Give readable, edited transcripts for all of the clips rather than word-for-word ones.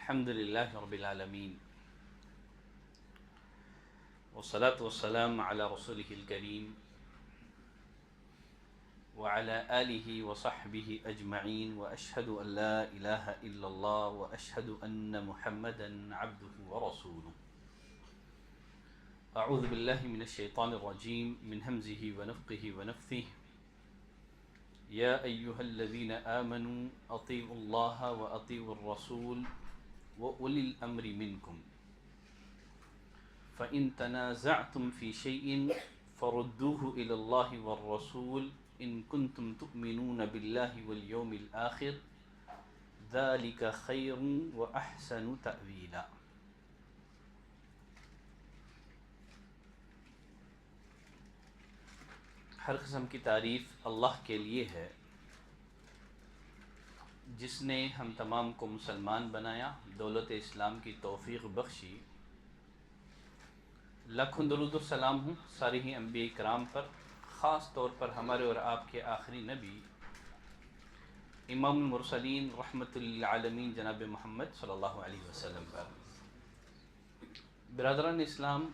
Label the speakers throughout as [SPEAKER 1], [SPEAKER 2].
[SPEAKER 1] الحمد لله رب العالمين والصلاة والسلام على رسوله الكريم وعلى آله وصحبه أجمعين وأشهد أن لا إله إلا الله وأشهد أن محمدا عبده ورسوله. أعوذ بالله من الشيطان الرجيم من همزه ونفخه ونفثه. يا أيها الذين آمنوا أطيعوا الله وأطيعوا الرسول وأولي الأمر منكم فإن تنازعتم في شيء فردوه إلى الله والرسول إن كنتم تؤمنون بالله واليوم الآخر ذلك خير وأحسن تأويلا. ہر قسم کی تعریف اللہ کے لیے ہے جس نے ہم تمام کو مسلمان بنایا، دولت اسلام کی توفیق بخشی. لاکھوں درود و سلام ہوں سارے ہی انبیاء کرام پر، خاص طور پر ہمارے اور آپ کے آخری نبی امام المرسلین رحمت للعالمین جناب محمد صلی اللہ علیہ وسلم پر. برادران اسلام،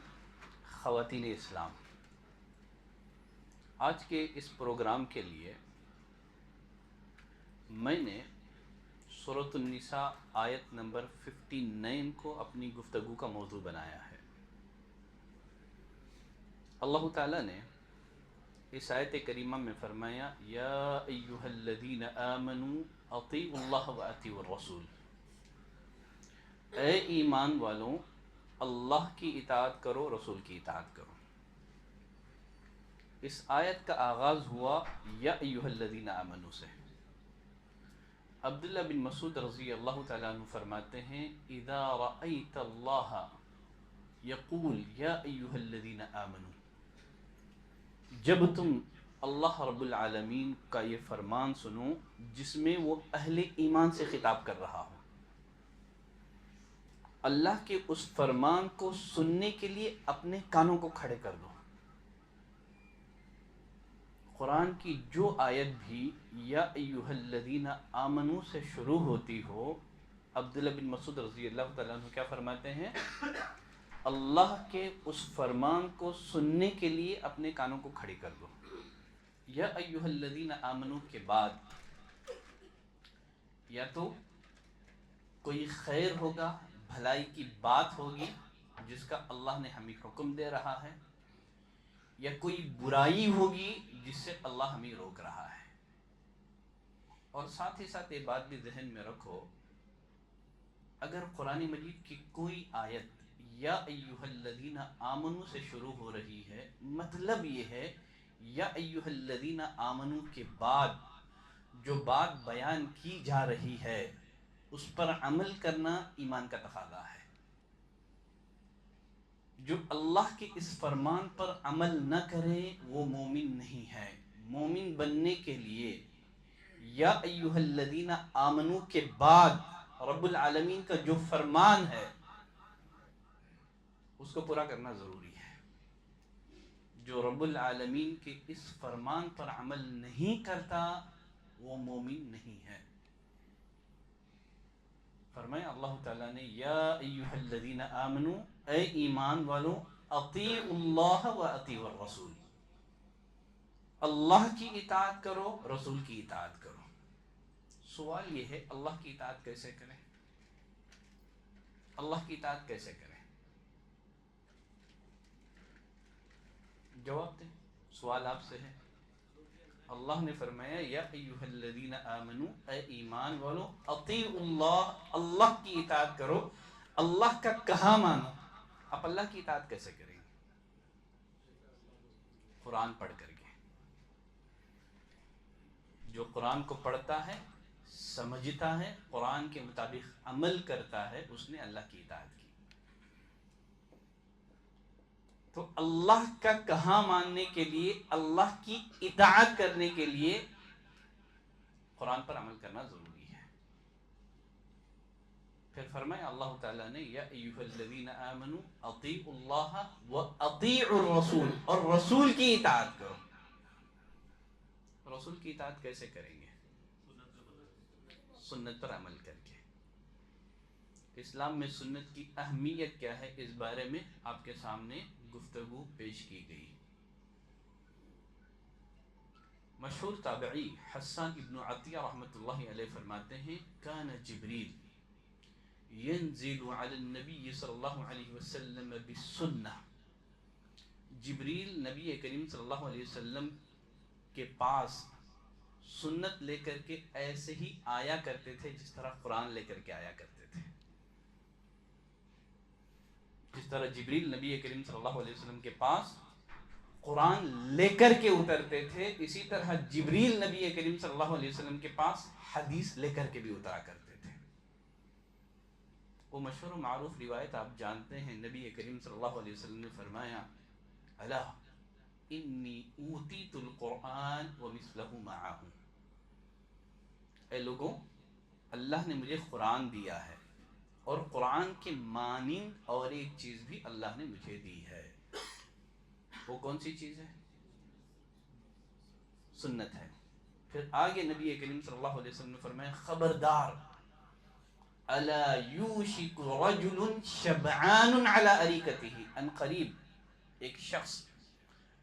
[SPEAKER 1] خواتین اسلام، آج کے اس پروگرام کے لیے میں نے سورۃ النساء آیت نمبر 59 کو اپنی گفتگو کا موضوع بنایا ہے. اللہ تعالیٰ نے اس آیت کریمہ میں فرمایا یا ایہا الذین آمنوا اطیعوا اللہ واطیعوا الرسول. اے ایمان والوں، اللہ کی اطاعت کرو، رسول کی اطاعت کرو. اس آیت کا آغاز ہوا یا ایہا الذین آمنوا سے. عبداللہ بن مسعود رضی اللہ تعالیٰ عنہ فرماتے ہیں اذا رأیت اللہ یقول یا ایہا الذین آمنوا، جب تم اللہ رب العالمین کا یہ فرمان سنو جس میں وہ اہل ایمان سے خطاب کر رہا ہو، اللہ کے اس فرمان کو سننے کے لیے اپنے کانوں کو کھڑے کر دو. قرآن کی جو آیت بھی یا ایہا الذین آمنوا سے شروع ہوتی ہو، عبداللہ بن مسعود رضی اللہ تعالیٰ عنہ کیا فرماتے ہیں؟ اللہ کے اس فرمان کو سننے کے لیے اپنے کانوں کو کھڑے کر دو. یا ایہا الذین آمنوا کے بعد یا تو کوئی خیر ہوگا، بھلائی کی بات ہوگی جس کا اللہ نے ہمیں حکم دے رہا ہے، یا کوئی برائی ہوگی جس سے اللہ ہمیں روک رہا ہے. اور ساتھ ہی ساتھ یہ بات بھی ذہن میں رکھو، اگر قرآن مجید کی کوئی آیت یا ایہا الذین آمنوا سے شروع ہو رہی ہے، مطلب یہ ہے یا ایہا الذین آمنوا کے بعد جو بات بیان کی جا رہی ہے اس پر عمل کرنا ایمان کا تقاضا ہے. جو اللہ کے اس فرمان پر عمل نہ کرے وہ مومن نہیں ہے. مومن بننے کے لیے یا ایہا الذین آمنوا کے بعد رب العالمین کا جو فرمان ہے اس کو پورا کرنا ضروری ہے. جو رب العالمین کے اس فرمان پر عمل نہیں کرتا وہ مومن نہیں ہے. فرمایا اللہ تعالیٰ نے یا ایہا الذین آمنوا، اے ایمان والوں، اطیعوا اللہ و اطیعوا الرسول، اللہ کی اطاعت کرو، رسول کی اطاعت کرو. سوال یہ ہے اللہ کی اطاعت کیسے کریں؟ اللہ کی اطاعت کیسے کریں؟ جواب دیں، سوال آپ سے ہے. اللہ نے فرمایا یا ایہا الذین آمنوا، اے ایمان والو، اطیعوا اللہ، اللہ کی اطاعت کرو. اللہ کا کہا مانو. آپ اللہ کی اطاعت کیسے کریں گے؟ قرآن پڑھ کر کے. جو قرآن کو پڑھتا ہے، سمجھتا ہے، قرآن کے مطابق عمل کرتا ہے، اس نے اللہ کی اطاعت کی. تو اللہ کا کہا ماننے کے لیے، اللہ کی اطاعت کرنے کے لیے قرآن پر عمل کرنا ضروری ہے. پھر فرمایا اللہ تعالیٰ نے یا ایہا الذین آمنوا اطیعوا اللہ و اطیعوا الرسول، اور رسول کی اطاعت کرو. رسول کی اطاعت کیسے کریں گے؟ سنت پر عمل کر کے. اسلام میں سنت کی اہمیت کیا ہے، اس بارے میں آپ کے سامنے گفتگو پیش کی گئی۔ مشہور تابعی حسان ابن عطیہ رحمۃ اللہ علیہ فرماتے ہیں کان جبریل ينزل على النبي صلی اللہ علیہ وسلم بالسنہ، جبریل نبی کریم صلی اللہ علیہ وسلم کے پاس سنت لے کر کے ایسے ہی آیا کرتے تھے جس طرح قرآن لے کر کے آیا کرتے تھے۔ جس طرح جبریل نبی کریم صلی اللہ علیہ وسلم کے پاس قرآن لے کر کے اترتے تھے، اسی طرح جبریل نبی کریم صلی اللہ علیہ وسلم کے پاس حدیث لے کر کے بھی اترا کرتے تھے۔ وہ مشہور و معروف روایت آپ جانتے ہیں، نبی کریم صلی اللہ علیہ وسلم نے فرمایا الا انی اوتیت القرآن ومثلہ معہ، اے لوگوں، اللہ نے مجھے قرآن دیا ہے اور قرآن کے مانند اور ایک چیز بھی اللہ نے مجھے دی ہے۔ وہ کون سی چیز ہے؟ سنت ہے۔ پھر آگے نبی کریم صلی اللہ علیہ وسلم نے فرمایا خبردار، الا یوشک رجل شبعان علی اریکتہ، ان قریب ایک شخص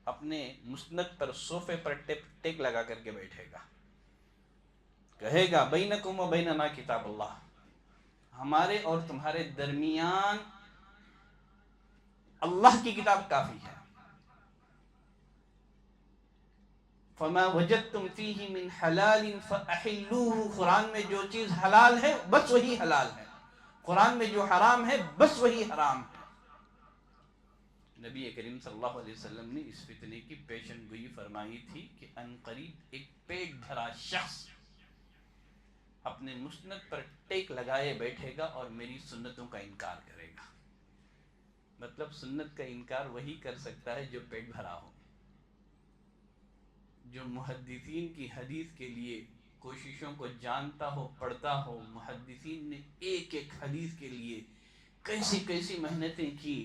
[SPEAKER 1] اپنے مسند پر صوفے پر ٹیک لگا کر کے بیٹھے گا، کہے گا بینکم و بیننا کتاب اللہ، ہمارے اور تمہارے درمیان اللہ کی کتاب کافی ہے، فما وجدتم فیہ من حلال فاحلوہ، قرآن میں جو چیز حلال ہے بس وہی حلال ہے، قرآن میں جو حرام ہے بس وہی حرام ہے۔ نبی کریم صلی اللہ علیہ وسلم نے اس فتنے کی پیشن گوئی فرمائی تھی کہ ان قریب ایک پیٹ بھرا شخص اپنے مسند پر ٹیک لگائے بیٹھے گا اور میری سنتوں کا انکار کرے گا۔ مطلب سنت کا انکار وہی کر سکتا ہے جو پیٹ بھرا ہو، جو محدثین کی حدیث کے لیے کوششوں کو جانتا ہو، پڑھتا ہو، محدثین نے ایک ایک حدیث کے لیے کیسی کیسی محنتیں کی،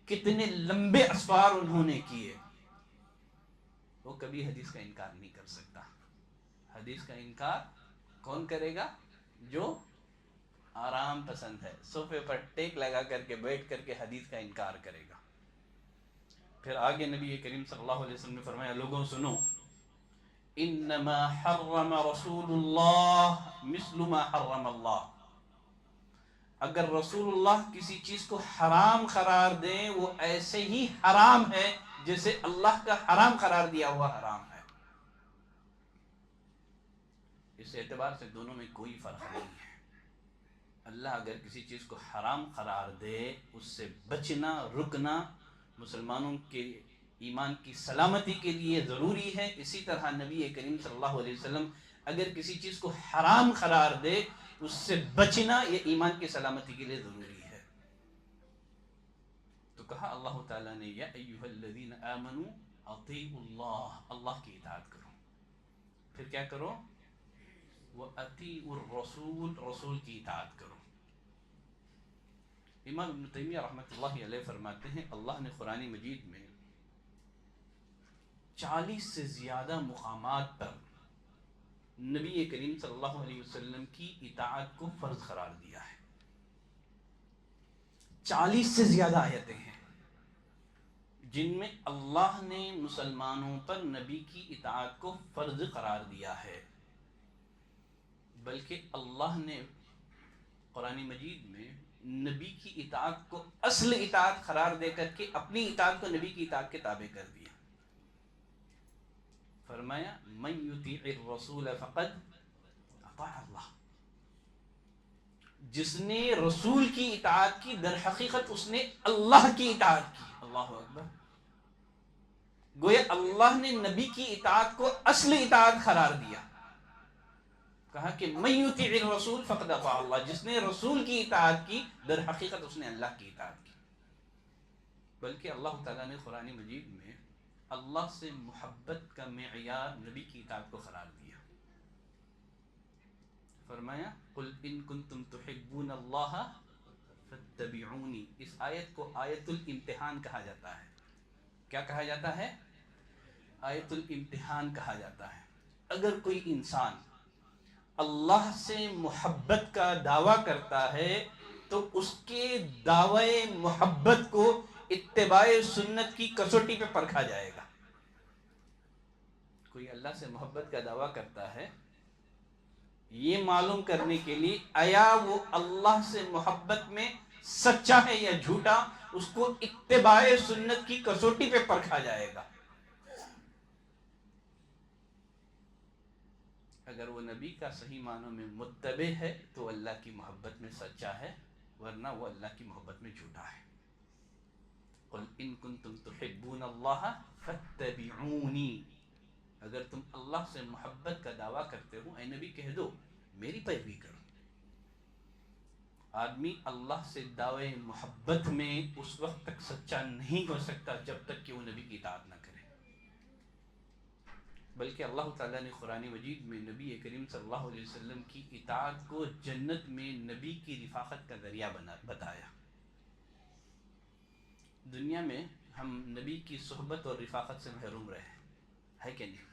[SPEAKER 1] کتنے لمبے اسفار انہوں نے کیے، وہ کبھی حدیث کا انکار نہیں کر سکتا۔ حدیث کا انکار کون کرے گا؟ جو آرام پسند ہے، صوفے پر ٹیک لگا کر کے بیٹھ کر کے حدیث کا انکار کرے گا۔ پھر آگے نبی کریم صلی اللہ علیہ وسلم نے فرمایا لوگوں سنو، انما حرم رسول اللہ مثل ما حرم اللہ، اگر رسول اللہ کسی چیز کو حرام قرار دیں وہ ایسے ہی حرام ہے جیسے اللہ کا حرام قرار دیا ہوا حرام ہے۔ اس اعتبار سے دونوں میں کوئی فرق نہیں ہے۔ اللہ اگر کسی چیز کو حرام قرار دے اس سے بچنا، رکنا مسلمانوں کے ایمان کی سلامتی کے لیے ضروری ہے، اسی طرح نبی کریم صلی اللہ علیہ وسلم اگر کسی چیز کو حرام قرار دے اس سے بچنا یہ ایمان کی سلامتی کے لیے ضروری ہے۔ تو کہا اللہ تعالیٰ نے یا ایھا الذین آمنوا اطیعوا اللہ، اللہ کی اطاعت کرو، پھر کیا کرو؟ وَأَطِيعُوا الرَّسُولَ، رسول کی اطاعت کرو۔ امام ابن تیمیہ رحمۃ اللہ علیہ فرماتے ہیں اللہ نے قرآن مجید میں 40 سے زیادہ مقامات پر نبی کریم صلی اللہ علیہ وسلم کی اطاعت کو فرض قرار دیا ہے۔ 40 سے زیادہ آیتیں ہیں جن میں اللہ نے مسلمانوں پر نبی کی اطاعت کو فرض قرار دیا ہے، بلکہ اللہ نے قرآن مجید میں نبی کی اطاعت کو اصل اطاعت قرار دے کر کے اپنی اطاعت کو نبی کی اطاعت کے تابع کر دیا۔ فرمایا من یطیع الرسول فقد اطاع اللہ، جس نے رسول کی اطاعت کی در حقیقت اس نے اللہ کی اطاعت کی۔ اللہ اکبر، گویا اللہ نے نبی کی اطاعت کو اصل اطاعت قرار دیا، کہا کہ من یطیع الرسول فقد اطاع اللہ، جس نے رسول کی اطاعت کی در حقیقت اس نے اللہ کی اطاعت کی۔ بلکہ اللہ تعالیٰ نے قرآن مجید میں اللہ سے محبت کا معیار نبی کی اطاعت کو قرار دیا۔ فرمایا قل ان کنتم تحبون اللہ فاتبعونی، اس آیت کو آیت الامتحان کہا جاتا ہے۔ کیا کہا جاتا ہے؟ آیت الامتحان کہا جاتا ہے۔ اگر کوئی انسان اللہ سے محبت کا دعویٰ کرتا ہے تو اس کے دعوے محبت کو اتباع سنت کی کسوٹی پہ پرکھا جائے گا۔ کوئی اللہ سے محبت کا دعویٰ کرتا ہے، یہ معلوم کرنے کے لیے آیا وہ اللہ سے محبت میں سچا ہے یا جھوٹا، اس کو اتباع سنت کی کسوٹی پہ پرکھا جائے گا۔ اگر وہ نبی کا صحیح معنوں میں متبع ہے تو اللہ کی محبت میں سچا ہے، ورنہ وہ اللہ کی محبت میں جھوٹا ہے۔ قل ان کنتم تحبون اللہ فاتبعونی، اگر تم اللہ سے محبت کا دعویٰ کرتے ہو، اے نبی کہہ دو میری پیروی کرو۔ آدمی اللہ سے دعوے محبت میں اس وقت تک سچا نہیں ہو سکتا جب تک کہ وہ نبی کی اطاعت نہ کرے، بلکہ اللہ تعالیٰ نے قرآن مجید میں نبی کریم صلی اللہ علیہ وسلم کی اطاعت کو جنت میں نبی کی رفاقت کا ذریعہ بتایا۔ دنیا میں ہم نبی کی صحبت اور رفاقت سے محروم رہے ہے کہ نہیں؟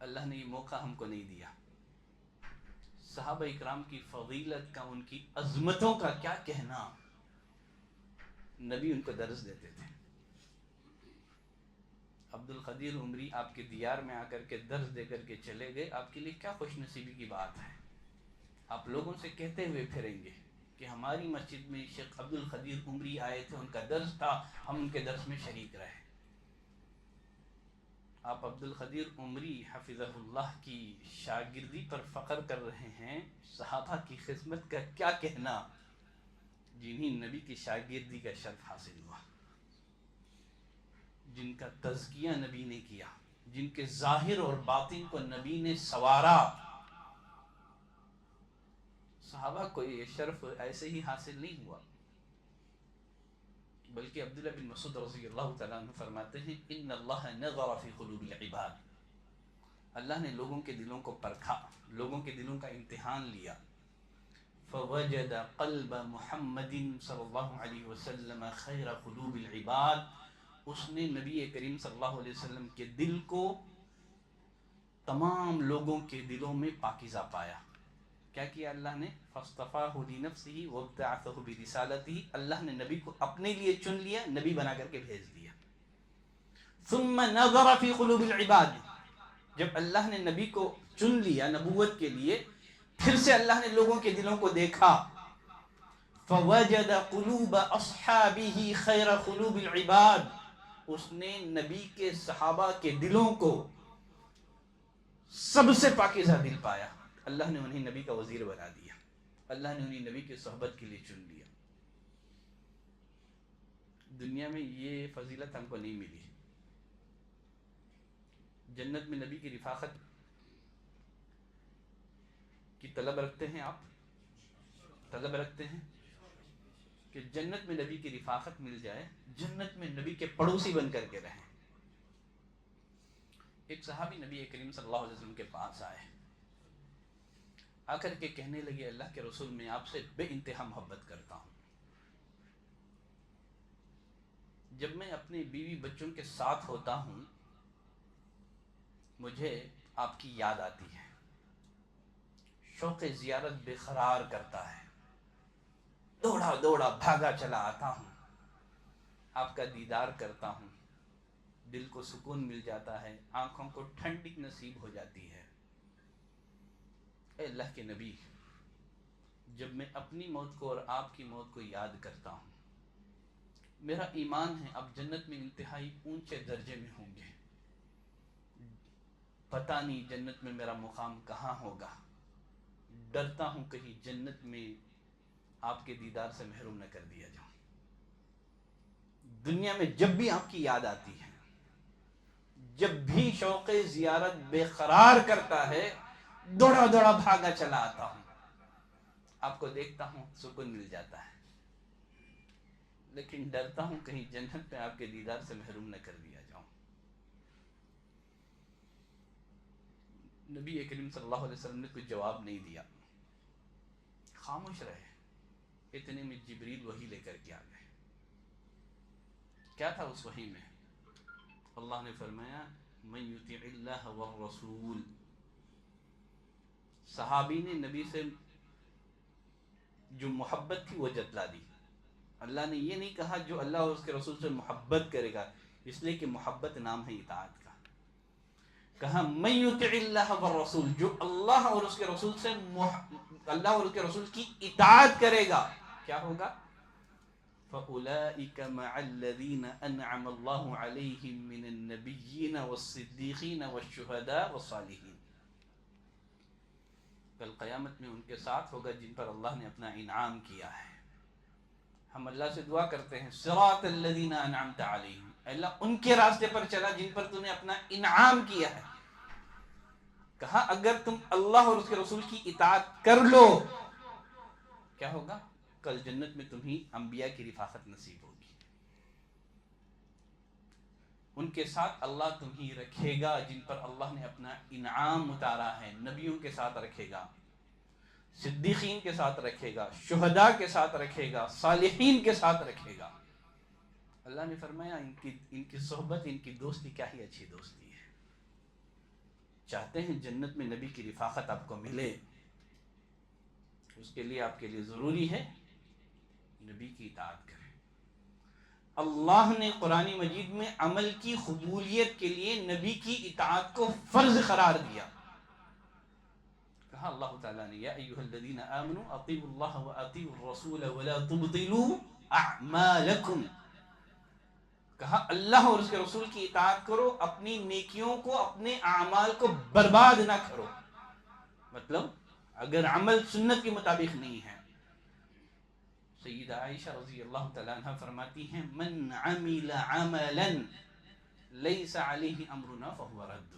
[SPEAKER 1] اللہ نے یہ موقع ہم کو نہیں دیا۔ صحابہ اکرام کی فضیلت کا، ان کی عظمتوں کا کیا کہنا، نبی ان کو درس دیتے تھے۔ عبد القدیر عمری آپ کے دیار میں آ کر کے درس دے کر کے چلے گئے، آپ کے لیے کیا خوش نصیبی کی بات ہے۔ آپ لوگوں سے کہتے ہوئے پھریں گے کہ ہماری مسجد میں شیخ عبد القدیر عمری آئے تھے، ان کا درس تھا، ہم ان کے درس میں شریک رہے۔ آپ عبد القدیر عمری حفظہ اللہ کی شاگردی پر فخر کر رہے ہیں، صحابہ کی خدمت کا کیا کہنا جنہیں نبی کی شاگردی کا شرف حاصل ہوا، جن کا تزکیہ نبی نے کیا، جن کے ظاہر اور باطن کو نبی نے سنوارا۔ صحابہ کو یہ شرف ایسے ہی حاصل نہیں ہوا، بلکہ عبداللہ بن مسعود رضی اللہ تعالیٰ عنہ فرماتے ہیں ان اللہ نظر فی قلوب العباد، اللہ نے لوگوں کے دلوں کو پرکھا، لوگوں کے دلوں کا امتحان لیا۔ فوجد قلب محمد صلی اللہ علیہ وسلم خیر قلوب العباد، اس نے نبی کریم صلی اللہ علیہ وسلم کے دل کو تمام لوگوں کے دلوں میں پاکیزہ پایا۔ کیا کیا اللہ نے؟ فاصطفاہ لنفسہ وابتعثہ برسالتہ، اللہ نے نبی کو اپنے لیے چن لیا، نبی بنا کر کے بھیج دیا۔ ثم نظر فی قلوب العباد، جب اللہ نے نبی کو چن لیا نبوت کے لیے، پھر سے اللہ نے لوگوں کے دلوں کو دیکھا۔ فوجد قلوب اصحابہ خیر قلوب العباد، اس نے نبی کے صحابہ کے دلوں کو سب سے پاکیزہ دل پایا۔ اللہ نے انہیں نبی کا وزیر بنا دیا، اللہ نے انہیں نبی کی صحبت کے لیے چن لیا۔ دنیا میں یہ فضیلت ہم کو نہیں ملی۔ جنت میں نبی کی رفاقت کی طلب رکھتے ہیں، آپ طلب رکھتے ہیں کہ جنت میں نبی کی رفاقت مل جائے، جنت میں نبی کے پڑوسی بن کر کے رہیں۔ ایک صحابی نبی کریم صلی اللہ علیہ وسلم کے پاس آئے، آ کر کے کہنے لگے اللہ کے رسول میں آپ سے بے انتہا محبت کرتا ہوں، جب میں اپنے بیوی بچوں کے ساتھ ہوتا ہوں مجھے آپ کی یاد آتی ہے، شوق زیارت بے قرار کرتا ہے، دوڑا دوڑا بھاگا چلا آتا ہوں، آپ کا دیدار کرتا ہوں، دل کو سکون مل جاتا ہے، آنکھوں کو ٹھنڈک نصیب ہو جاتی ہے۔ اے اللہ کے نبی، جب میں اپنی موت کو اور آپ کی موت کو یاد کرتا ہوں، میرا ایمان ہے آپ جنت میں انتہائی اونچے درجے میں ہوں گے، پتہ نہیں جنت میں میرا مقام کہاں ہوگا، ڈرتا ہوں کہیں جنت میں آپ کے دیدار سے محروم نہ کر دیا جاؤں۔ دنیا میں جب بھی آپ کی یاد آتی ہے، جب بھی شوق زیارت بے قرار کرتا ہے، دوڑا دوڑا بھاگا چلا آتا ہوں، آپ کو دیکھتا ہوں سکون مل جاتا ہے، لیکن ڈرتا ہوں کہیں جنت میں آپ کے دیدار سے محروم نہ کر دیا جاؤں۔ نبی کریم صلی اللہ علیہ وسلم نے کوئی جواب نہیں دیا، خاموش رہے۔ اتنے میں جبریل وحی لے کر کے آ گئے۔ کیا تھا اس وحی میں؟ اللہ نے فرمایا من یطع اللہ والرسول، صحابی نے نبی سے جو محبت تھی وہ جتلا دی. اللہ نے یہ نہیں کہا جو اللہ اور اس کے رسول سے محبت کرے گا، اس لیے کہ محبت نام ہے اطاعت کا. کہا من یطع اللہ والرسول، جو اللہ اور اس کے رسول سے اللہ اور اس کے رسول کی اطاعت کرے گا کیا ہوگا؟ فَأُولَئِكَ مَعَ الَّذِينَ أَنْعَمَ اللَّهُ عَلَيْهِمْ مِنَ النَّبِيِّينَ وَالصِّدِّيقِينَ وَالشُّهَدَاءِ وَالصَّالِحِينَ. کل قیامت میں ان کے ساتھ ہوگا جن پر اللہ نے اپنا انعام کیا ہے. ہم اللہ سے دعا کرتے ہیں صراط الذین انعمت علیہم، اللہ ان کے راستے پر چلا جن پر تو نے اپنا انعام کیا ہے. کہا اگر تم اللہ اور اس کے رسول کی اطاعت کر لو کیا ہوگا؟ کل جنت میں تمہیں انبیاء کی رفاقت نصیب ہوگی. ان کے ساتھ اللہ تمہیں رکھے گا جن پر اللہ نے اپنا انعام اتارا ہے. نبیوں کے ساتھ رکھے گا، صدیقین کے ساتھ رکھے گا، شہداء کے ساتھ رکھے گا، صالحین کے ساتھ رکھے گا. اللہ نے فرمایا ان کی صحبت، ان کی دوستی کیا ہی اچھی دوستی ہے. چاہتے ہیں جنت میں نبی کی رفاقت آپ کو ملے، اس کے لیے آپ کے لیے ضروری ہے نبی کی اطاعت کریں. اللہ نے قرآن مجید میں عمل کی قبولیت کے لیے نبی کی اطاعت کو فرض قرار دیا. کہا اللہ تعالیٰ نے یا ایھا الذین آمنوا اطیعوا اللہ واطیعوا الرسول ولا تبطلوا اعمالکم. کہا اللہ اور اس کے رسول کی اطاعت کرو، اپنی نیکیوں کو، اپنے اعمال کو برباد نہ کرو. مطلب اگر عمل سنت کے مطابق نہیں ہے، سیدہ عائشہ رضی اللہ تعالیٰ عنہ فرماتی ہیں من عمل عملا لیس علیہ امرنا فہو رد.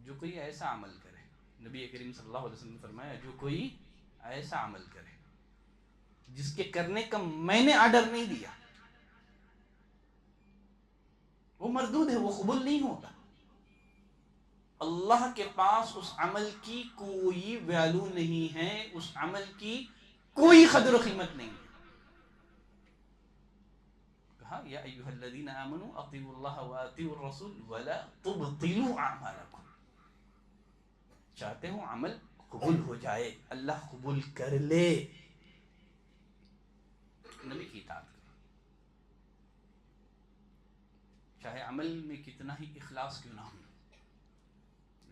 [SPEAKER 1] جو کوئی ایسا عمل کرے، نبی کریم صلی اللہ علیہ وسلم نے فرمایا جو کوئی ایسا عمل کرے جس کے کرنے کا میں نے آرڈر نہیں دیا، وہ مردود ہے، وہ قبول نہیں ہوگا. اللہ کے پاس اس عمل کی کوئی ویلو نہیں ہے، اس عمل کی کوئی قدر و قیمت نہیں ہے. کہا یا ایھا الذین آمنوا اطیعوا اللہ واطیعوا الرسول ولا تبطلوا اعمالکم. چاہتے ہو عمل قبول ہو جائے، اللہ قبول کر لے، نبی کی اطاعت کرو. چاہے عمل میں کتنا ہی اخلاص کیوں نہ ہو،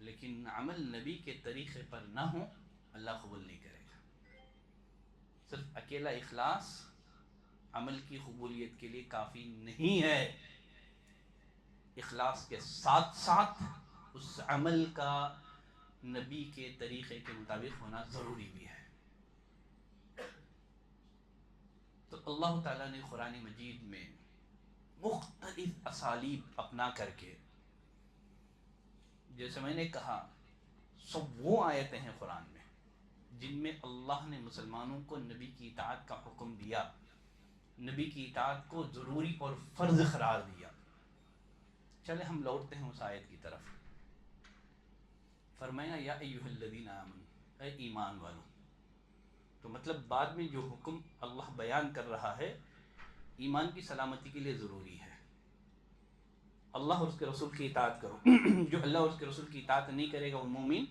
[SPEAKER 1] لیکن عمل نبی کے طریقے پر نہ ہو اللہ قبول نہیں کرے گا. صرف اکیلا اخلاص عمل کی قبولیت کے لیے کافی نہیں ہے، اخلاص کے ساتھ ساتھ اس عمل کا نبی کے طریقے کے مطابق ہونا ضروری بھی ہے. تو اللہ تعالیٰ نے قرآن مجید میں مختلف اسالیب اپنا کر کے، جیسے میں نے کہا سب وہ آیتیں ہیں قرآن میں جن میں اللہ نے مسلمانوں کو نبی کی اطاعت کا حکم دیا، نبی کی اطاعت کو ضروری اور فرض قرار دیا. چلے ہم لوٹتے ہیں اس آیت کی طرف. فرمایا یا ایھا الذین آمنوا، اے ایمان والو. تو مطلب بعد میں جو حکم اللہ بیان کر رہا ہے ایمان کی سلامتی کے لیے ضروری ہے. اللہ اور اس کے رسول کی اطاعت کرو. جو اللہ اور اس کے رسول کی اطاعت نہیں کرے گا وہ مومن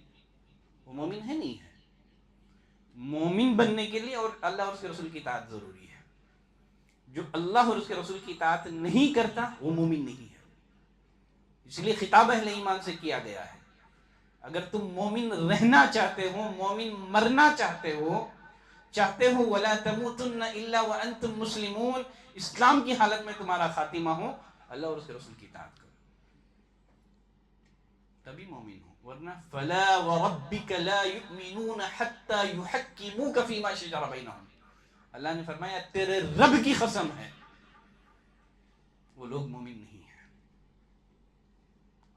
[SPEAKER 1] ہے نہیں ہے. مومن بننے کے لیے اور اللہ اور اس کے رسول کی اطاعت ضروری ہے. جو اللہ اور اس کے رسول کی اطاعت نہیں کرتا وہ مومن نہیں ہے. اس لیے خطاب اہل ایمان سے کیا گیا ہے. اگر تم مومن رہنا چاہتے ہو، مومن مرنا چاہتے ہو وَلَا تَمُوتُنَّ إِلَّا وَأَنْتُمْ مُسْلِمُونَ، اسلام کی حالت میں تمہارا خاتمہ ہو، اللہ اور اس کے رسول کی اطاعت کرو تبھی مومن ہو. ورنہ فَلَا وَرَبِّكَ لَا يُؤْمِنُونَ حَتَّى يُحَكِّمُوكَ فِي مَا شَجَرَ بَيْنَهُمْ. اللہ نے فرمایا تیرے رب کی قسم ہے وہ لوگ مومن نہیں ہیں.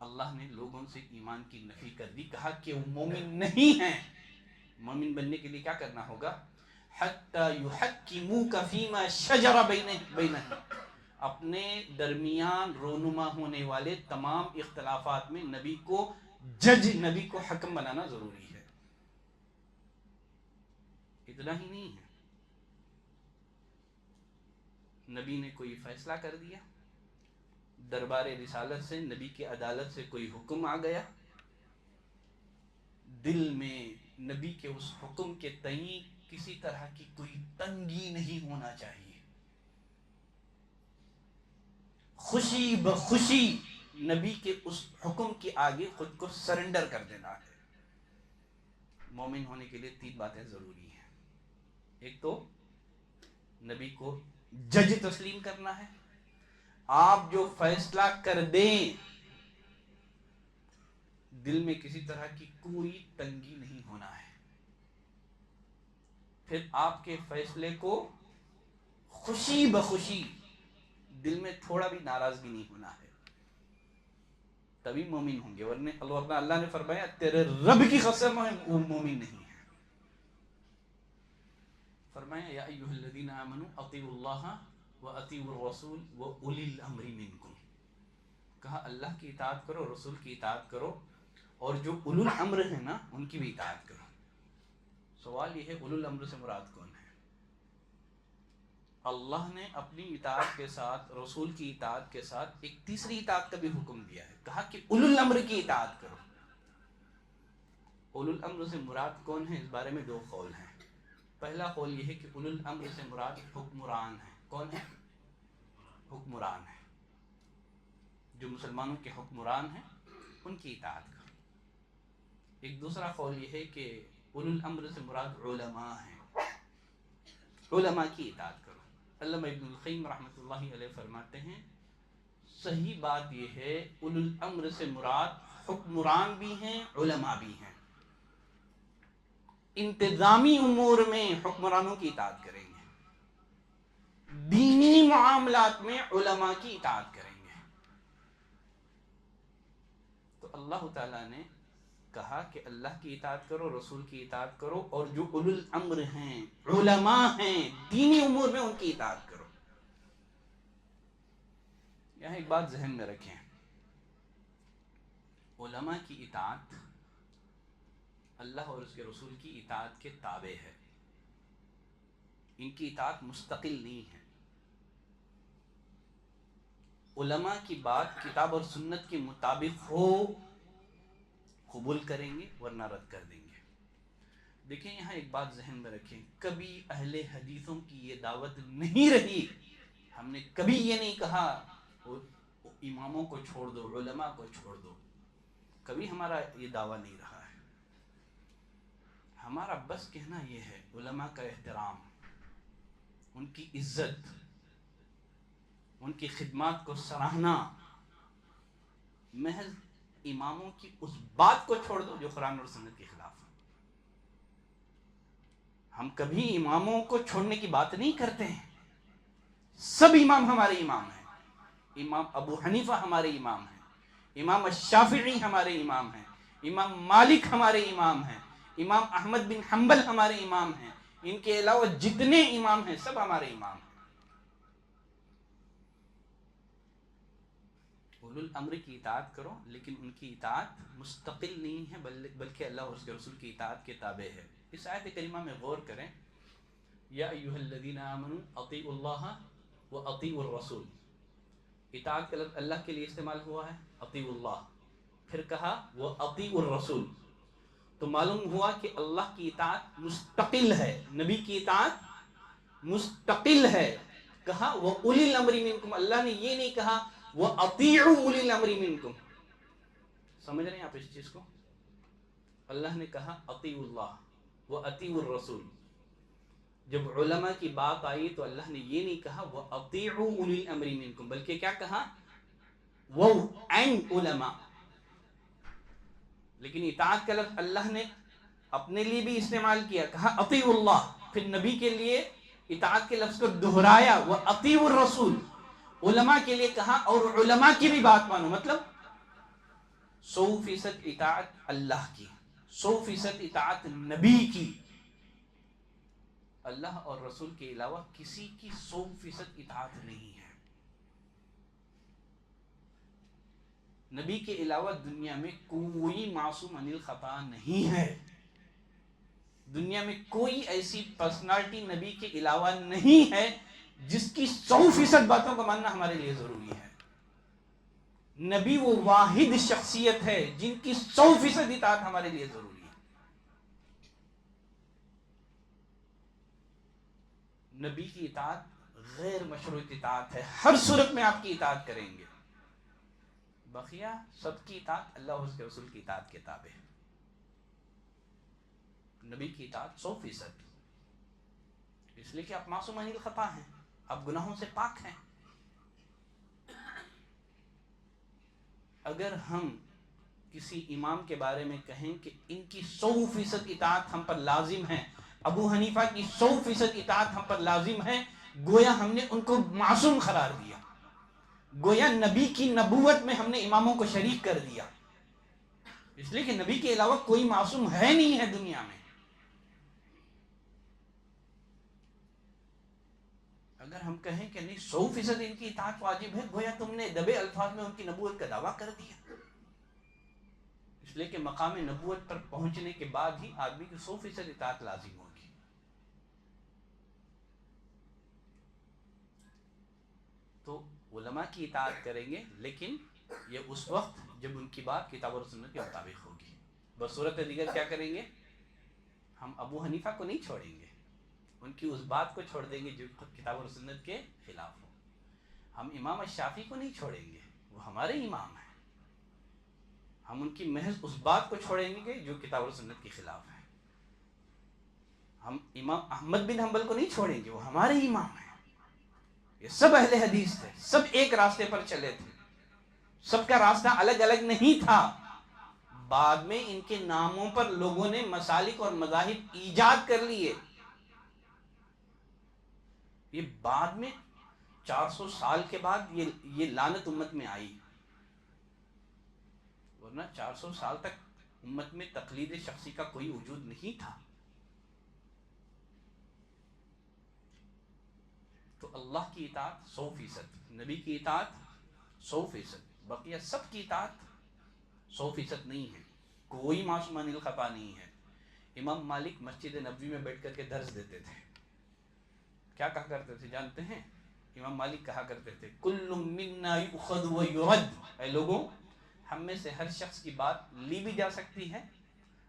[SPEAKER 1] اللہ نے لوگوں سے ایمان کی نفی کر دی، کہا کہ وہ مومن نہیں ہیں. مومن بننے کے لیے کیا کرنا ہوگا؟ حَتَّى يُحَكِّمُوكَ فِي مَا شَجَرَ بَيْنَهُمْ، اپنے درمیان رونما ہونے والے تمام اختلافات میں نبی کو جج، نبی کو حکم بنانا ضروری ہے. اتنا ہی نہیں ہے، نبی نے کوئی فیصلہ کر دیا، دربار رسالت سے، نبی کی عدالت سے کوئی حکم آ گیا، دل میں نبی کے اس حکم کے تئیں کسی طرح کی کوئی تنگی نہیں ہونا چاہیے. خوشی بخوشی نبی کے اس حکم کے آگے خود کو سرنڈر کر دینا ہے. مومن ہونے کے لیے 3 باتیں ضروری ہیں. ایک تو نبی کو جج تسلیم کرنا ہے. آپ جو فیصلہ کر دیں دل میں کسی طرح کی کوئی تنگی نہیں ہونا ہے. پھر آپ کے فیصلے کو خوشی بخوشی دل میں تھوڑا بھی ناراضگی نہیں ہونا ہے, تبھی مومن ہوں گے. ورنہ اللہ نے فرمایا تیرے رب کی قسم وہ مومن نہیں ہے. فرمایا یا ایھا الذین آمنوا اطیعوا اللہ واطیعوا الرسول واولی الامر منکم. کہا اللہ کی اطاعت کرو, رسول کی اطاعت کرو, اور جو اولو الامر ہیں نا ان کی بھی اطاعت کرو. سوال یہ ہے اولو الامر سے مراد کون ہے؟ اللہ نے اپنی اطاعت کے ساتھ, رسول کی اطاعت کے ساتھ ایک تیسری اطاعت کا بھی حکم دیا ہے. کہا کہ اولو الامر کی اطاعت کرو. اولو الامر سے مراد کون ہے؟ اس بارے میں 2 قول ہیں. پہلا قول یہ ہے کہ اولو الامر سے مراد حکمران ہے. کون ہے؟ حکمران ہے. جو مسلمانوں کے حکمران ہیں ان کی اطاعت کرو. ایک دوسرا قول یہ ہے کہ اولو الامر سے مراد علماء ہیں, علماء کی اطاعت کرو. علامہ ابن القیم رحمۃ اللہ علیہ فرماتے ہیں صحیح بات یہ ہے اولو الامر سے مراد حکمران بھی ہیں, علماء بھی ہیں. انتظامی امور میں حکمرانوں کی اطاعت کریں گے, دینی معاملات میں علماء کی اطاعت کریں گے. تو اللہ تعالیٰ نے کہا کہ اللہ کی اطاعت کرو, رسول کی اطاعت کرو, اور جو اولو الامر ہیں, علماء ہیں, دینی امور میں ان کی اطاعت کرو. یہاں ایک بات ذہن میں رکھیں, علماء کی اطاعت اللہ اور اس کے رسول کی اطاعت کے تابع ہے. ان کی اطاعت مستقل نہیں ہے. علماء کی بات کتاب اور سنت کے مطابق ہو قبول کریں گے, ورنہ رد کر دیں گے. دیکھیں یہاں ایک بات ذہن میں رکھیں, کبھی اہل حدیثوں کی یہ دعوت نہیں رہی. ہم نے کبھی یہ نہیں کہا اماموں کو چھوڑ دو, علماء کو چھوڑ دو. کبھی ہمارا یہ دعویٰ نہیں رہا ہے. ہمارا بس کہنا یہ ہے علماء کا احترام, ان کی عزت, ان کی خدمات کو سراہنا. محض اماموں کی اس بات کو چھوڑ دو جو قرآن اور سنت کے خلاف ہے. ہم کبھی اماموں کو چھوڑنے کی بات نہیں کرتے ہیں. سب امام ہمارے امام ہیں. امام ابو حنیفہ ہمارے امام ہیں, امام الشافعی ہمارے امام ہیں, امام مالک ہمارے امام ہیں, امام احمد بن حنبل ہمارے امام ہیں. ان کے علاوہ جتنے امام ہیں سب ہمارے امام ہیں. اولو الامر کی اطاعت کرو, لیکن ان کی اطاعت مستقل نہیں ہے بلکہ اللہ اور اس کے رسول کی اطاعت کے تابع ہے. اس آیت کریمہ میں غور کریں, یا ایھا الذین آمنوا اطیعوا اللہ واطیعوا الرسول. اطاعت کا لفظ اللہ کے لیے استعمال ہوا ہے, اطیعوا اللہ, پھر کہا واطیعوا الرسول. تو معلوم ہوا کہ اللہ کی اطاعت مستقل ہے, نبی کی اطاعت مستقل ہے. کہا وَأُولِي الْأَمْرِ مِنْكُمْ, اللہ نے یہ نہیں کہا وَأَطِيعُوا أُولِي الْأَمْرِ مِنْكُمْ. سمجھ رہے ہیں آپ اس چیز کو؟ اللہ نے کہا اطیعوا اللہ وَأَطِيعُوا الرَّسُولِ. جب علماء کی بات آئی تو اللہ نے یہ نہیں کہا وَأَطِيعُوا أُولِي الْأَمْرِ مِنْكُمْ, بلکہ کیا کہا وَعَنْ عُلَمَاء. لیکن اطاعت کا لفظ اللہ نے اپنے لیے بھی استعمال کیا, کہا اطیعوا اللہ, پھر نبی کے لیے اطاعت کے لفظ کو دہرایا وَأَطِيعُوا الرَّسُولِ. علماء کے لیے کہا اور علماء کی بھی بات مانو. مطلب 100% اطاعت اللہ کی, 100% اطاعت نبی کی. اللہ اور رسول کے علاوہ کسی کی 100% اطاعت نہیں ہے. نبی کے علاوہ دنیا میں کوئی معصوم عن الخطا نہیں ہے. دنیا میں کوئی ایسی پرسنالٹی نبی کے علاوہ نہیں ہے جس کی 100% باتوں کو ماننا ہمارے لیے ضروری ہے. نبی وہ واحد شخصیت ہے جن کی 100% اطاعت ہمارے لیے ضروری ہے. نبی کی اطاعت غیر مشروط اطاعت ہے، ہر صورت میں آپ کی اطاعت کریں گے، بقیہ سب کی اطاعت اللہ اور اس کے رسول کی اطاعت کے تابع ہے۔ نبی کی اطاعت 100%، اس لیے کہ آپ معصوم عن الخطا ہیں، آپ گناہوں سے پاک ہیں۔ اگر ہم کسی امام کے بارے میں کہیں کہ ان کی 100% اطاعت ہم پر لازم ہے، ابو حنیفہ کی 100% اطاعت ہم پر لازم ہے، گویا ہم نے ان کو معصوم قرار دیا، گویا نبی کی نبوت میں ہم نے اماموں کو شریک کر دیا، اس لیے کہ نبی کے علاوہ کوئی معصوم ہے نہیں ہے دنیا میں۔ اگر ہم کہیں کہ نہیں 100% ان کی اطاعت واجب ہے، گویا تم نے دبے الفاظ میں ان کی نبوت کا دعویٰ کر دیا، اس لیے کہ مقام نبوت پر پہنچنے کے بعد ہی آدمی کی 100% اطاعت لازم ہوگی۔ تو علماء کی اطاعت کریں گے، لیکن یہ اس وقت جب ان کی بات کتاب اور سنت کے مطابق ہوگی۔ بصورت دیگر کیا کریں گے؟ ہم ابو حنیفہ کو نہیں چھوڑیں گے، ان کی اس بات کو چھوڑ دیں گے جو کتاب اور سنت کے خلاف ہو۔ ہم امام الشافعی کو نہیں چھوڑیں گے، وہ ہمارے امام ہیں، ہم ان کی محض اس بات کو چھوڑیں گے جو کتاب اور سنت کے خلاف ہے۔ ہم امام احمد بن حنبل کو نہیں چھوڑیں گے، وہ ہمارے امام ہیں۔ یہ سب اہل حدیث تھے، سب ایک راستے پر چلے تھے، سب کا راستہ الگ الگ نہیں تھا۔ بعد میں ان کے ناموں پر لوگوں نے مسالک اور مذاہب ایجاد کر لیے، یہ بعد میں 400 سال کے بعد یہ لعنت امت میں آئی، ورنہ 400 سال تک امت میں تقلید شخصی کا کوئی وجود نہیں تھا۔ تو اللہ کی اطاعت 100%، نبی کی اطاعت 100%، بقیہ سب کی اطاعت 100% نہیں ہے، کوئی معصوم عن الخطا نہیں ہے۔ امام مالک مسجد نبوی میں بیٹھ کر کے درس دیتے تھے، کیا کہا کرتے تھے جانتے ہیں؟ امام مالک کہا کرتے تھے کل منا یؤخذ و یرد، اے لوگوں ہم میں سے ہر شخص کی بات لی بھی جا سکتی ہے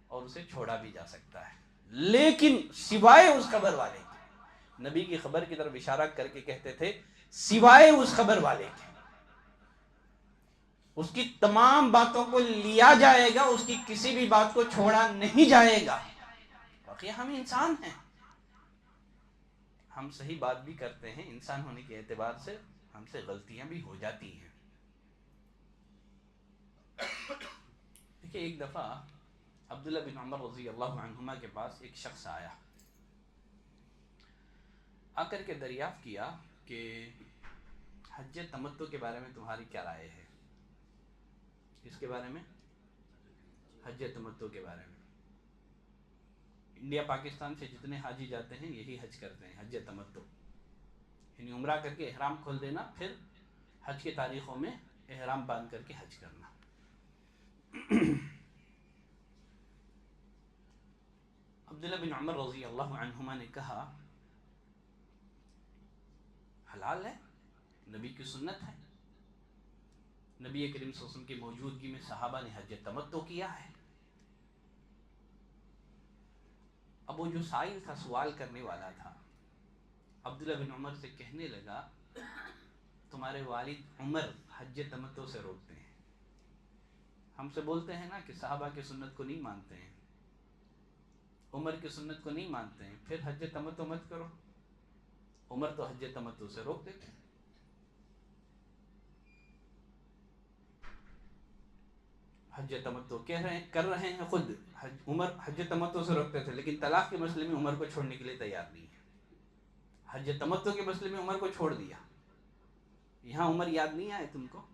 [SPEAKER 1] اور اسے چھوڑا بھی جا سکتا ہے، لیکن سوائے اس خبر والے کے، نبی کی خبر کی طرف اشارہ کر کے کہتے تھے سوائے اس خبر والے کے، اس کی تمام باتوں کو لیا جائے گا، اس کی کسی بھی بات کو چھوڑا نہیں جائے گا۔ باقی ہم انسان ہیں، ہم صحیح بات بھی کرتے ہیں، انسان ہونے کے اعتبار سے ہم سے غلطیاں بھی ہو جاتی ہیں۔ دیکھیں ایک دفعہ عبداللہ بن عمر رضی اللہ عنہما کے پاس ایک شخص آیا، آ کر کے دریافت کیا کہ حج تمتع کے بارے میں تمہاری کیا رائے ہے؟ کس کے بارے میں؟ حج تمتع کے بارے میں۔ انڈیا پاکستان سے جتنے حاجی جاتے ہیں یہی حج کرتے ہیں، حج تمتع، یعنی عمرہ کر کے احرام کھول دینا، پھر حج کی تاریخوں میں احرام باندھ کر کے حج کرنا۔ عبداللہ بن عمر رضی اللہ عنہما نے کہا حلال ہے، نبی کی سنت ہے، نبی کریم صلی اللہ علیہ وسلم کی موجودگی میں صحابہ نے حج تمتع کیا ہے۔ اب وہ جو سائل تھا، سوال کرنے والا تھا، عبداللہ بن عمر سے کہنے لگا تمہارے والد عمر حج تمتع سے روکتے ہیں، ہم سے بولتے ہیں نا کہ صحابہ کی سنت کو نہیں مانتے ہیں، عمر کی سنت کو نہیں مانتے ہیں، پھر حج تمتع مت کرو۔ عمر تو حج تمتع سے روک دیتے ہیں۔ حج تمتع کر رہے ہیں خود، عمر حج تمتع سے روکتے تھے، لیکن طلاق کے مسئلے میں عمر کو چھوڑنے کے لیے تیار نہیں ہے۔ حج تمتع کے مسئلے میں عمر کو چھوڑ دیا، یہاں عمر یاد نہیں آئے تم کو؟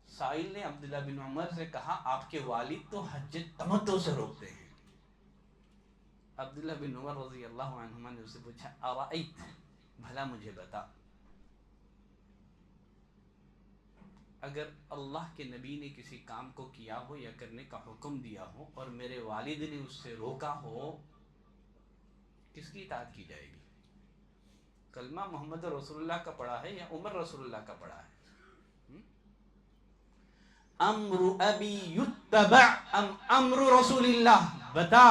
[SPEAKER 1] سائل نے عبداللہ بن عمر سے کہا آپ کے والد تو حج تمتع سے روکتے ہیں۔ عبداللہ بن عمر رضی اللہ عنہما نے اسے پوچھا ارائیت، بھلا مجھے بتا، اگر اللہ کے نبی نے کسی کام کو کیا ہو یا کرنے کا حکم دیا ہو اور میرے والد نے اس سے روکا ہو، کس کی اطاعت کی جائے گی؟ کلمہ محمد رسول اللہ کا پڑھا ہے یا عمر رسول اللہ کا پڑھا ہے؟ امر ابی یتبع ام امر رسول اللہ، بتا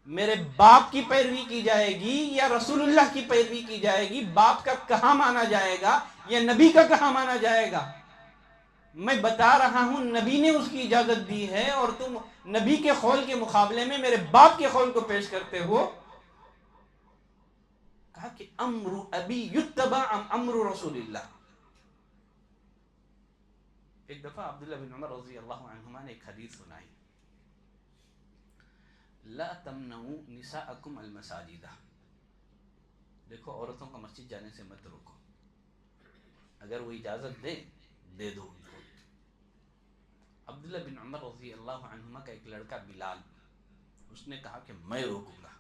[SPEAKER 1] میرے باپ کی پیروی کی جائے گی یا رسول اللہ کی پیروی کی جائے گی؟ باپ کا کہاں مانا جائے گا یا نبی کا کہاں مانا جائے گا؟ میں بتا رہا ہوں نبی نے اس کی اجازت دی ہے اور تم نبی کے قول کے مقابلے میں میرے باپ کے قول کو پیش کرتے ہو. کہا کہ امر ابی یتبع امر رسول اللہ. ایک دفعہ عبداللہ بن عمر رضی اللہ عنہما نے ایک حدیث سنائی، لا تمنعوا نساءکم المساجد. دیکھو عورتوں کو مسجد جانے سے مت روکو، اگر وہ اجازت دے دو ان کو. عبداللہ بن عمر رضی اللہ عنہما کا ایک لڑکا بلال، اس نے کہا کہ میں روکوں گا.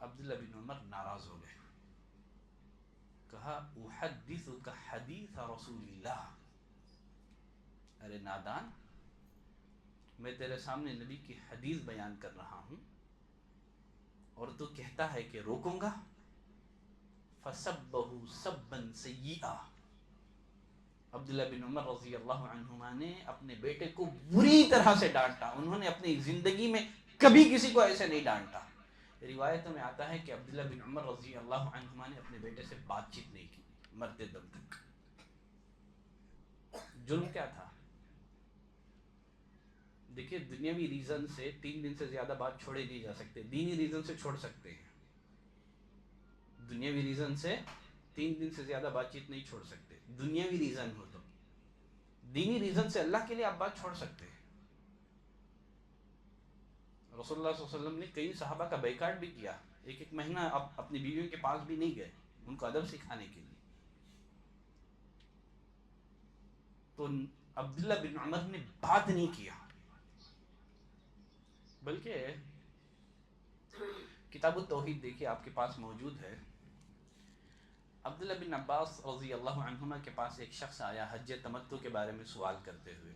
[SPEAKER 1] عبداللہ بن عمر ناراض ہو گئے، کہا احدثک حدیث رسول اللہ. ارے نادان، میں تیرے سامنے نبی کی حدیث بیان کر رہا ہوں اور تو کہتا ہے کہ روکوں گا. فسبہ سبا سیئا. عبداللہ بن عمر رضی اللہ عنہما نے اپنے بیٹے کو بری طرح سے ڈانٹا. انہوں نے اپنی زندگی میں کبھی کسی کو ایسے نہیں ڈانٹا. روایتوں میں آتا ہے کہ عبداللہ بن عمر رضی اللہ عنہما نے اپنے بیٹے سے بات چیت نہیں کی مرتے دم تک. جرم کیا تھا؟ دیکھیے دنیاوی ریزن سے 3 دن سے زیادہ بات چھوڑے نہیں جا سکتے، دینی ریزن سے چھوڑ سکتے ہیں. دنیاوی ریزن سے 3 دن سے زیادہ بات چیت نہیں چھوڑ سکتے، دنیاوی ریزن ہو تو. دینی ریزن سے اللہ کے لیے آپ بات چھوڑ سکتے ہیں. رسول اللہ صلی اللہ علیہ وسلم نے کئی صحابہ کا بیکاٹ بھی کیا، ایک مہینہ آپ اپنی بیویوں کے پاس بھی نہیں گئے ان کو ادب سکھانے کے لیے. تو عبداللہ بن عمر نے بات نہیں کیا، بلکہ کتاب التوحید دیکھیے آپ کے پاس موجود ہے. عبداللہ بن عباس رضی اللہ عنہما کے پاس ایک شخص آیا حج تمتع کے بارے میں سوال کرتے ہوئے.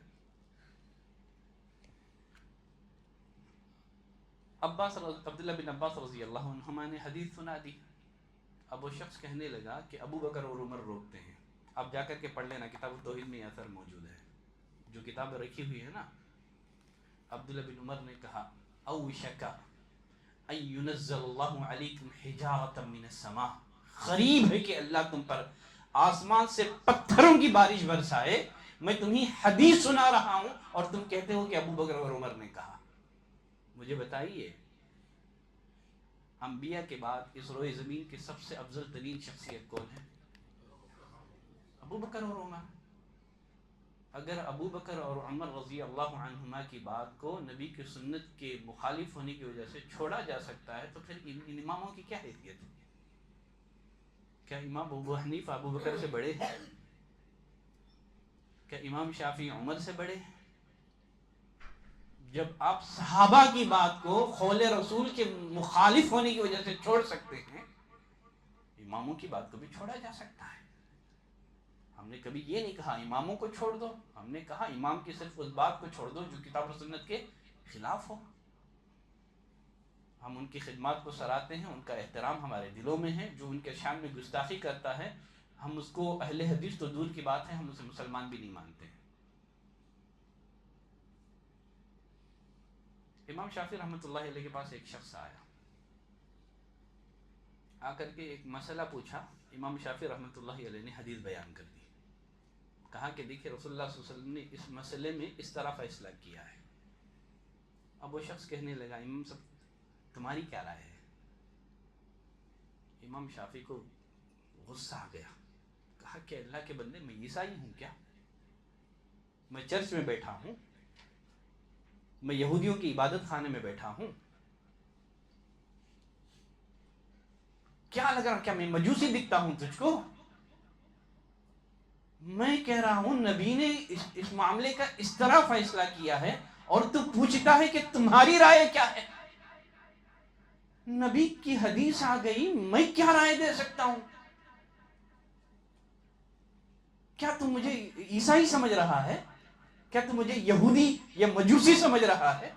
[SPEAKER 1] عبداللہ بن عباس رضی اللہ عنہما نے حدیث سنا دی. اب وہ شخص کہنے لگا کہ ابو بکر اور عمر روکتے ہیں. آپ جا کر کے پڑھ لینا، کتاب التوحید میں یہ اثر موجود ہے، جو کتاب رکھی ہوئی ہے نا. عبداللہ بن عمر نے کہا اوشک ان ينزل اللہ علیکم حجارۃ من السماء. قریب ہے کہ اللہ تم پر آسمان سے پتھروں کی بارش برسائے. میں تمہیں حدیث سنا رہا ہوں اور تم کہتے ہو کہ ابو بکر اور عمر نے کہا. مجھے بتائیے انبیاء کے بعد اس روئے زمین کی سب سے افضل ترین شخصیت کون ہے؟ ابو بکر اور عمر. اگر ابو بکر اور عمر رضی اللہ عنہما کی بات کو نبی کی سنت کے مخالف ہونے کی وجہ سے چھوڑا جا سکتا ہے تو پھر ان اماموں کی کیا حیثیت ہے؟ کیا امام ابو حنیفہ ابو بکر سے بڑے ہیں؟ کیا امام شافعی عمر سے بڑے ہیں؟ جب آپ صحابہ کی بات کو قول رسول کے مخالف ہونے کی وجہ سے چھوڑ سکتے ہیں، اماموں کی بات کو بھی چھوڑا جا سکتا ہے. ہم نے کبھی یہ نہیں کہا اماموں کو چھوڑ دو، ہم نے کہا امام کی صرف اس بات کو چھوڑ دو جو کتاب و سنت کے خلاف ہو. ہم ان کی خدمات کو سراہتے ہیں، ان کا احترام ہمارے دلوں میں ہے. جو ان کے شان میں گستاخی کرتا ہے ہم اس کو اہل حدیث تو دور کی بات ہے، ہم اسے مسلمان بھی نہیں مانتے. امام شافعی رحمۃ اللہ علیہ کے پاس ایک شخص آیا، آ کر کے ایک مسئلہ پوچھا. امام شافعی رحمۃ اللہ علیہ نے حدیث بیان کر دی. کہا کہ دیکھیں رسول اللہ صلی اللہ علیہ وسلم نے اس مسئلے میں اس طرح فیصلہ کیا ہے. اب وہ شخص کہنے لگا امام صاحب تمہاری کیا رائے ہے؟ امام شافعی کو غصہ آ گیا. کہا کہ اللہ کے بندے میں عیسائی ہوں کیا؟ میں چرچ میں بیٹھا ہوں، میں یہودیوں کی عبادت خانے میں بیٹھا ہوں، کیا لگ رہا کیا میں مجوسی دکھتا ہوں تجھ کو؟ میں کہہ رہا ہوں نبی نے اس معاملے کا اس طرح فیصلہ کیا ہے اور تو پوچھتا ہے کہ تمہاری رائے کیا ہے؟ نبی کی حدیث آ گئی، میں کیا رائے دے سکتا ہوں؟ کیا تم مجھے عیسائی سمجھ رہا ہے؟ کیا تم مجھے یہودی یا مجوسی سمجھ رہا ہے؟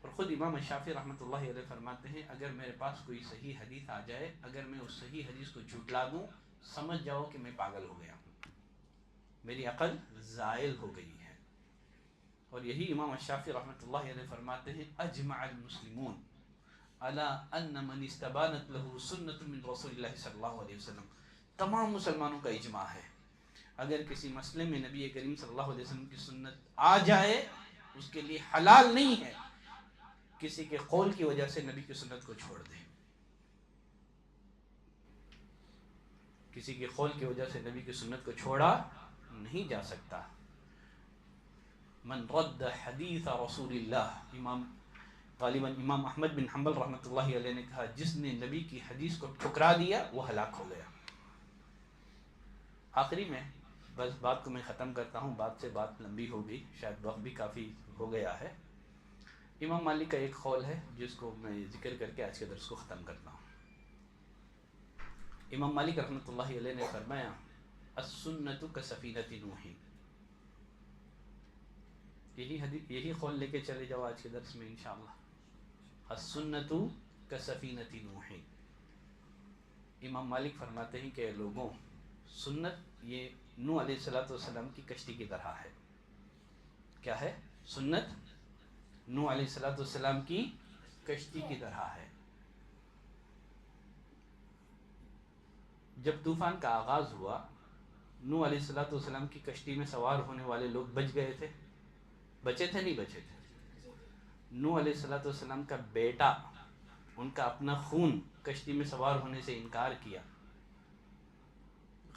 [SPEAKER 1] اور خود امام شافعی رحمۃ اللہ علیہ فرماتے ہیں اگر میرے پاس کوئی صحیح حدیث آ جائے، اگر میں اس صحیح حدیث کو جھٹلا دوں، سمجھ جاؤ کہ میں پاگل ہو گیا ہوں، میری عقل زائل ہو گئی ہے. اور یہی امام الشافعی رحمۃ اللہ علیہ فرماتے ہیں اجمع المسلمون علی ان من استبانت له سنت من رسول اللہ صلی اللہ علیہ وسلم، تمام مسلمانوں کا اجماع ہے اگر کسی مسئلے میں نبی کریم صلی اللہ علیہ وسلم کی سنت آ جائے اس کے لیے حلال نہیں ہے کسی کے قول کی وجہ سے نبی کی سنت کو چھوڑ دے، کسی کے قول کی وجہ سے نبی کی سنت کو چھوڑا نہیں جا سکتا۔ من رد حدیث رسول اللہ، غالباً امام احمد بن حنبل رحمۃ اللہ علیہ نے کہا جس نے نبی کی حدیث کو ٹھکرا دیا وہ ہلاک ہو گیا۔ آخری میں بس بات کو میں ختم کرتا ہوں، بات سے بات لمبی ہوگی، شاید وقت بھی کافی ہو گیا ہے۔ امام مالک کا ایک قول ہے جس کو میں ذکر کر کے آج کے درس کو ختم کرتا ہوں۔ امام مالک رحمۃ اللہ علیہ نے فرمایا السنت کسفینۃ نوح، یہی قول لے کے چلے جاؤ آج کے درس میں انشاءاللہ۔ السنت کسفینۃ نوح، امام مالک فرماتے ہیں کہ لوگوں سنت یہ نوح علیہ السلام کی کشتی کی طرح ہے۔ کیا ہے؟ سنت نوح علیہ السلام کی کشتی کی طرح ہے۔ جب طوفان کا آغاز ہوا نوح علیہ السلام کی کشتی میں سوار ہونے والے لوگ بچ گئے تھے، بچے تھے نہیں بچے تھے؟ نوح علیہ السلام کا بیٹا، ان کا اپنا خون کشتی میں سوار ہونے سے انکار کیا،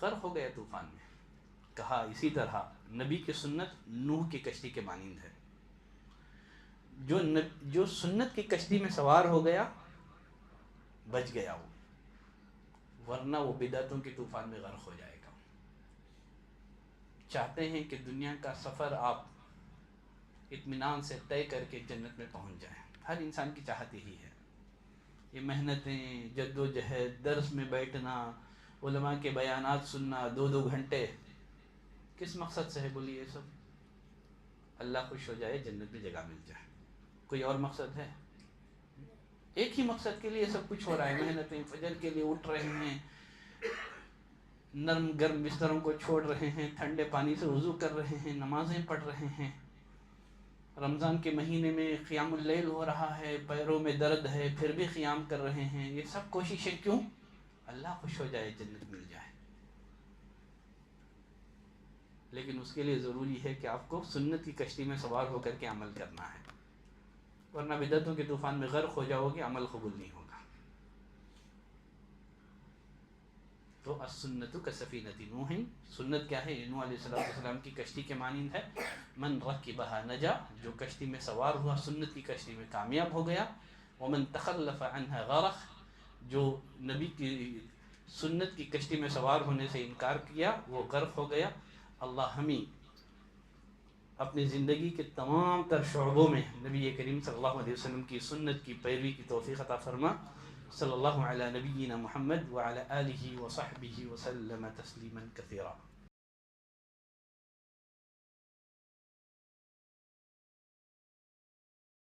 [SPEAKER 1] غرق ہو گیا طوفان میں۔ کہا اسی طرح نبی کی سنت نوح کی کشتی کے مانند ہے، جو سنت کی کشتی میں سوار ہو گیا بچ گیا وہ، ورنہ وہ بدعتوں کے طوفان میں غرق ہو جائے گا۔ چاہتے ہیں کہ دنیا کا سفر آپ اطمینان سے طے کر کے جنت میں پہنچ جائیں، ہر انسان کی چاہت یہی ہے۔ یہ محنتیں، جد و جہد، درس میں بیٹھنا، علماء کے بیانات سننا 2 گھنٹے، کس مقصد سے ہے بولیے؟ یہ سب اللہ خوش ہو جائے، جنت میں جگہ مل جائے، کوئی اور مقصد ہے؟ ایک ہی مقصد کے لیے سب کچھ ہو رہا ہے، محنتیں، فجر کے لیے اٹھ رہے ہیں، نرم گرم بستروں کو چھوڑ رہے ہیں، ٹھنڈے پانی سے وضو کر رہے ہیں، نمازیں پڑھ رہے ہیں، رمضان کے مہینے میں قیام اللیل ہو رہا ہے، پیروں میں درد ہے پھر بھی قیام کر رہے ہیں۔ یہ سب کوششیں کیوں؟ اللہ خوش ہو جائے، جنت مل جائے۔ لیکن اس کے لیے ضروری ہے کہ آپ کو سنت کی کشتی میں سوار ہو کر کے عمل کرنا ہے، ورنہ بدعتوں کے طوفان میں غرق ہو جاؤ گے، عمل قبول نہیں ہوگا۔ تو السنت کسفینۃ نوح، سنت کیا ہے؟ نوح علیہ السلام کی کشتی کے مانند ہے۔ من رکبھا نجا، جو کشتی میں سوار ہوا سنت کی کشتی میں کامیاب ہو گیا۔ ومن تخلف عنها غرق، جو نبی کی سنت کی کشتی میں سوار ہونے سے انکار کیا وہ غرق ہو گیا۔ اللہ ہمیں اپنی زندگی کے تمام تر شعبوں میں نبی کریم صلی اللہ علیہ وسلم کی سنت کی پیروی کی توفیق عطا فرما۔ صلی اللہ علی نبینا محمد وعلی آلہ وصحبہ وسلم تسلیما کثیرا۔